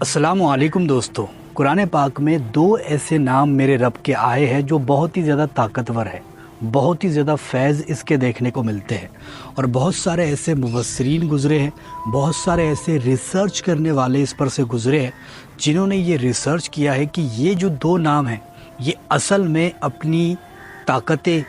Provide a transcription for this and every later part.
अस्सलामु अलैकुम दोस्तों। कुरान पाक में दो ऐसे नाम मेरे रब के आए हैं जो बहुत ही ज़्यादा ताकतवर है, बहुत ही ज़्यादा फैज़ इसके देखने को मिलते हैं। और बहुत सारे ऐसे मुफस्सिरीन गुज़रे हैं, बहुत सारे ऐसे रिसर्च करने वाले इस पर से गुज़रे हैं जिन्होंने ये रिसर्च किया है कि ये जो दो नाम हैं ये असल में अपनी ताकतें,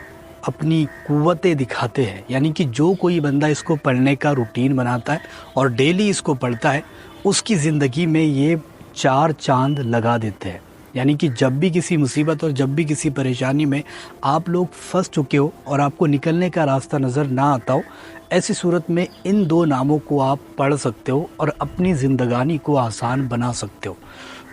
अपनी क़ुव्वतें दिखाते हैं। यानी कि जो कोई बंदा इसको पढ़ने का रूटीन बनाता है और डेली इसको पढ़ता है उसकी ज़िंदगी में ये चार चांद लगा देते हैं। यानी कि जब भी किसी मुसीबत और जब भी किसी परेशानी में आप लोग फंस चुके हो और आपको निकलने का रास्ता नज़र ना आता हो, ऐसी सूरत में इन दो नामों को आप पढ़ सकते हो और अपनी ज़िंदगानी को आसान बना सकते हो।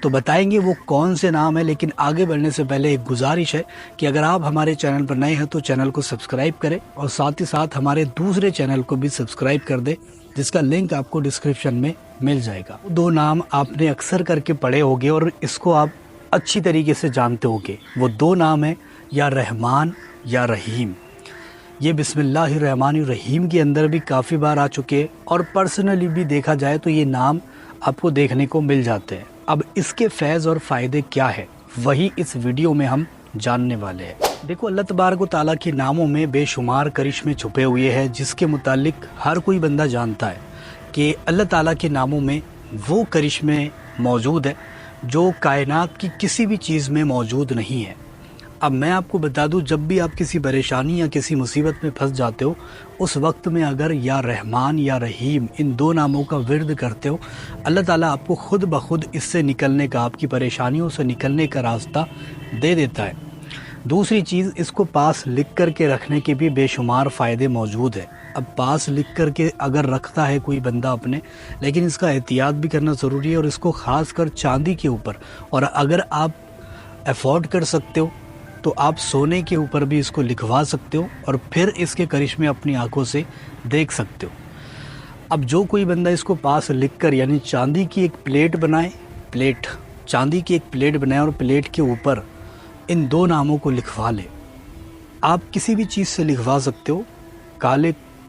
तो बताएंगे वो कौन से नाम है, लेकिन आगे बढ़ने से पहले एक गुजारिश है कि अगर आप हमारे चैनल पर नए हैं तो चैनल को सब्सक्राइब करें और साथ ही साथ हमारे दूसरे चैनल को भी सब्सक्राइब कर दें, जिसका लिंक आपको डिस्क्रिप्शन में मिल जाएगा। दो नाम आपने अक्सर करके पढ़े होंगे और इसको आप अच्छी तरीके से जानते होंगे। वो दो नाम हैं या रहमान या रहीम। ये बिस्मिल्लाहिर्रहमानिर्रहीम के अंदर भी काफ़ी बार आ चुके हैं और पर्सनली भी देखा जाए तो ये नाम आपको देखने को मिल जाते हैं। अब इसके फैज़ और फ़ायदे क्या है वही इस वीडियो में हम जानने वाले हैं। देखो, अल्लाह तबारक व तआला के नामों में बेशुमार करिश्मे छुपे हुए हैं जिसके मुतालिक हर कोई बंदा जानता है कि अल्लाह ताला के नामों में वो करिश्मे मौजूद है जो कायनात की किसी भी चीज़ में मौजूद नहीं है। अब मैं आपको बता दूं, जब भी आप किसी परेशानी या किसी मुसीबत में फंस जाते हो उस वक्त में अगर या रहमान या रहीम इन दो नामों का विर्द करते हो, अल्लाह ताला आपको खुद ब खुद इससे निकलने का, आपकी परेशानियों से निकलने का रास्ता दे देता है। दूसरी चीज़, इसको पास लिख कर के रखने के भी बेशुमार फ़ायदे मौजूद है। अब पास लिख कर के अगर रखता है कोई बंदा अपने, लेकिन इसका एहतियात भी करना ज़रूरी है और इसको ख़ास कर चांदी के ऊपर, और अगर आप अफोर्ड कर सकते हो तो आप सोने के ऊपर भी इसको लिखवा सकते हो और फिर इसके करिश्मे अपनी आंखों से देख सकते हो। अब जो कोई बंदा इसको पास लिख कर, यानी चांदी की एक प्लेट बनाए, चांदी की एक प्लेट बनाए और प्लेट के ऊपर इन दो नामों को लिखवा ले। आप किसी भी चीज़ से लिखवा सकते हो,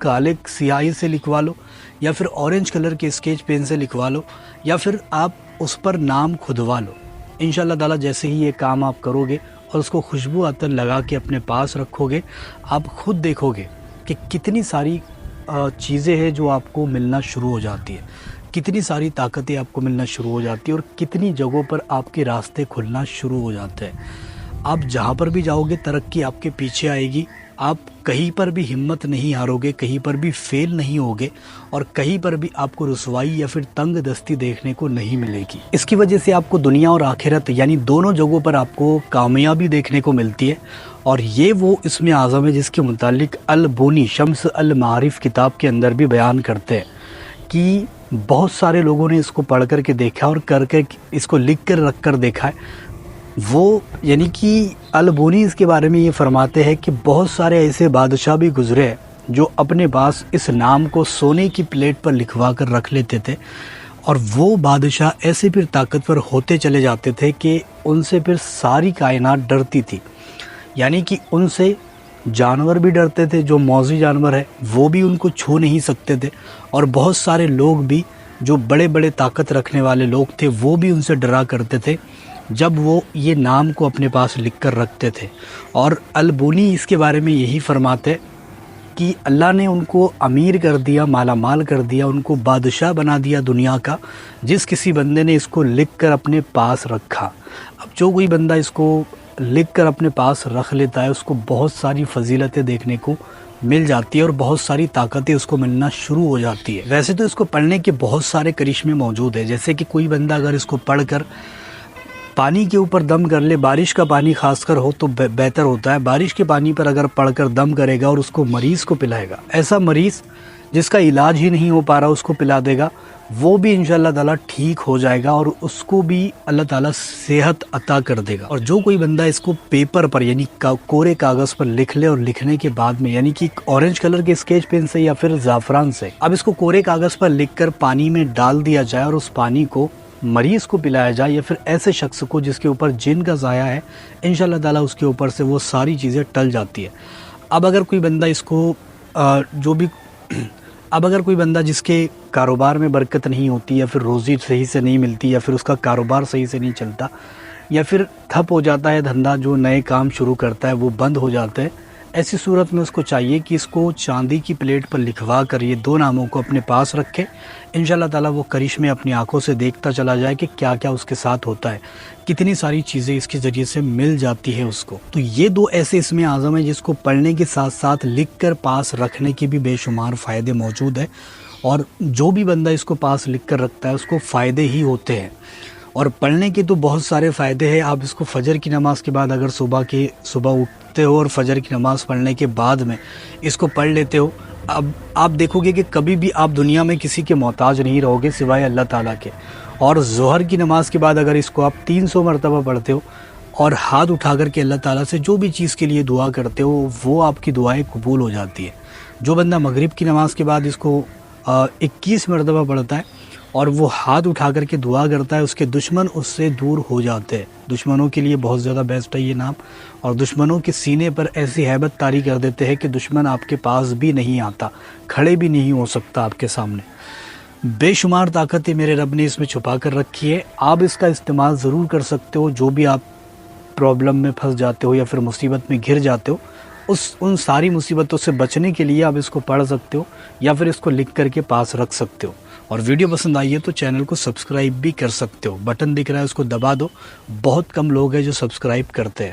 काले स्याही से लिखवा लो या फिर ऑरेंज कलर के स्केच पेन से लिखवा लो या फिर आप उस पर नाम खुदवा लो। इंशाअल्लाह ताला जैसे ही ये काम आप करोगे और उसको खुशबू अतर लगा के अपने पास रखोगे, आप खुद देखोगे कि कितनी सारी चीज़ें हैं जो आपको मिलना शुरू हो जाती है, कितनी सारी ताकतें आपको मिलना शुरू हो जाती है और कितनी जगहों पर आपके रास्ते खुलना शुरू हो जाते हैं। आप जहाँ पर भी जाओगे तरक्की आपके पीछे आएगी, आप कहीं पर भी हिम्मत नहीं हारोगे, कहीं पर भी फेल नहीं होगे और कहीं पर भी आपको रुसवाई या फिर तंग दस्ती देखने को नहीं मिलेगी। इसकी वजह से आपको दुनिया और आखिरत यानी दोनों जगहों पर आपको कामयाबी देखने को मिलती है। और ये वो इसमें आज़म है जिसके मुतालिक अल-बुनी शम्स अल-मारिफ किताब के अंदर भी बयान करते हैं कि बहुत सारे लोगों ने इसको पढ़ कर के देखा और करके इसको लिख कर रख कर देखा है। वो यानी कि अल-बुनी इसके बारे में ये फरमाते हैं कि बहुत सारे ऐसे बादशाह भी गुज़रे हैं जो अपने पास इस नाम को सोने की प्लेट पर लिखवा कर रख लेते थे और वो बादशाह ऐसे फिर ताकतवर होते चले जाते थे कि उनसे फिर सारी कायनात डरती थी। यानी कि उनसे जानवर भी डरते थे, जो मौजी जानवर है वो भी उनको छू नहीं सकते थे और बहुत सारे लोग भी जो बड़े बड़े ताकत रखने वाले लोग थे वो भी उनसे डरा करते थे जब वो ये नाम को अपने पास लिख कर रखते थे। और अल-बुनी इसके बारे में यही फरमाते कि अल्लाह ने उनको अमीर कर दिया, माला माल कर दिया, उनको बादशाह बना दिया दुनिया का, जिस किसी बंदे ने इसको लिख कर अपने पास रखा। अब जो कोई बंदा इसको लिख कर अपने पास रख लेता है उसको बहुत सारी फजीलतें देखने को मिल जाती है और बहुत सारी ताकतें उसको मिलना शुरू हो जाती है। वैसे तो इसको पढ़ने के बहुत सारे करिश्मे मौजूद है, जैसे कि कोई बंदा अगर इसको पढ़ कर पानी के ऊपर दम कर ले, बारिश का पानी खासकर हो तो बेहतर होता है। बारिश के पानी पर अगर पढ़कर दम करेगा और उसको मरीज़ को पिलाएगा, ऐसा मरीज़ जिसका इलाज ही नहीं हो पा रहा उसको पिला देगा, वो भी इंशाअल्लाह ताला ठीक हो जाएगा और उसको भी अल्लाह ताला सेहत अता कर देगा। और जो कोई बंदा इसको पेपर पर यानी कोरे कागज़ पर लिख ले और लिखने के बाद में यानी कि ऑरेंज कलर के स्केच पेन से या फिर ज़ाफ़रान से अब इसको कोरे कागज़ पर लिख कर पानी में डाल दिया जाए और उस पानी को मरीज़ को पिलाया जाए या फिर ऐसे शख्स को जिसके ऊपर जिन का ज़ाया है, इंशाअल्लाह ताला उसके ऊपर से वो सारी चीज़ें टल जाती है। अब अगर कोई बंदा इसको जो भी اب اگر کوئی بندہ جس کے کاروبار میں برکت نہیں ہوتی، یا پھر روزی صحیح سے نہیں ملتی، یا پھر اس کا کاروبار صحیح سے نہیں چلتا، یا پھر ٹھپ ہو جاتا ہے دھندا، جو نئے کام شروع کرتا ہے وہ بند ہو جاتا ہے، ایسی صورت میں اس کو چاہیے کہ اس کو چاندی کی پلیٹ پر لکھوا کر یہ 2 ناموں کو اپنے پاس رکھے۔ انشاءاللہ تعالیٰ وہ کرشمے اپنی آنکھوں سے دیکھتا چلا جائے کہ کیا کیا اس کے ساتھ ہوتا ہے، کتنی ساری چیزیں اس کے ذریعے سے مل جاتی ہے اس کو۔ تو یہ 2 ایسے اسم اعظم ہیں جس کو پڑھنے کے ساتھ ساتھ لکھ کر پاس رکھنے کے بھی بے شمار فائدے موجود ہیں، اور جو بھی بندہ اس کو پاس لکھ کر رکھتا ہے اس کو فائدے ہی ہوتے ہیں۔ اور پڑھنے کے تو بہت سارے فائدے ہیں۔ آپ اس کو فجر کی نماز کے بعد اگر صبح اٹھتے ہو اور فجر کی نماز پڑھنے کے بعد میں اس کو پڑھ لیتے ہو، اب آپ دیکھو گے کہ کبھی بھی آپ دنیا میں کسی کے محتاج نہیں رہو گے سوائے اللہ تعالیٰ کے۔ اور ظہر کی نماز کے بعد اگر اس کو آپ 300 مرتبہ پڑھتے ہو اور ہاتھ اٹھا کر کے اللہ تعالیٰ سے جو بھی چیز کے لیے دعا کرتے ہو وہ آپ کی دعائیں قبول ہو جاتی ہے۔ جو بندہ مغرب کی نماز کے بعد اس کو 21 مرتبہ پڑھتا ہے اور وہ ہاتھ اٹھا کر کے دعا کرتا ہے، اس کے دشمن اس سے دور ہو جاتے ہیں۔ دشمنوں کے لیے بہت زیادہ بیسٹ ہے یہ نام، اور دشمنوں کے سینے پر ایسی ہیبت طاری کر دیتے ہیں کہ دشمن آپ کے پاس بھی نہیں آتا، کھڑے بھی نہیں ہو سکتا آپ کے سامنے۔ بے شمار طاقتیں میرے رب نے اس میں چھپا کر رکھی ہے، آپ اس کا استعمال ضرور کر سکتے ہو۔ جو بھی آپ پرابلم میں پھنس جاتے ہو یا پھر مصیبت میں گھر جاتے ہو، ان ساری مصیبتوں سے بچنے کے لیے آپ اس کو پڑھ سکتے ہو، یا پھر اس کو لکھ کر کے پاس رکھ سکتے ہو۔ اور ویڈیو پسند آئی ہے تو چینل کو سبسکرائب بھی کر سکتے ہو، بٹن دکھ رہا ہے اس کو دبا دو، بہت کم لوگ ہیں جو سبسکرائب کرتے ہیں۔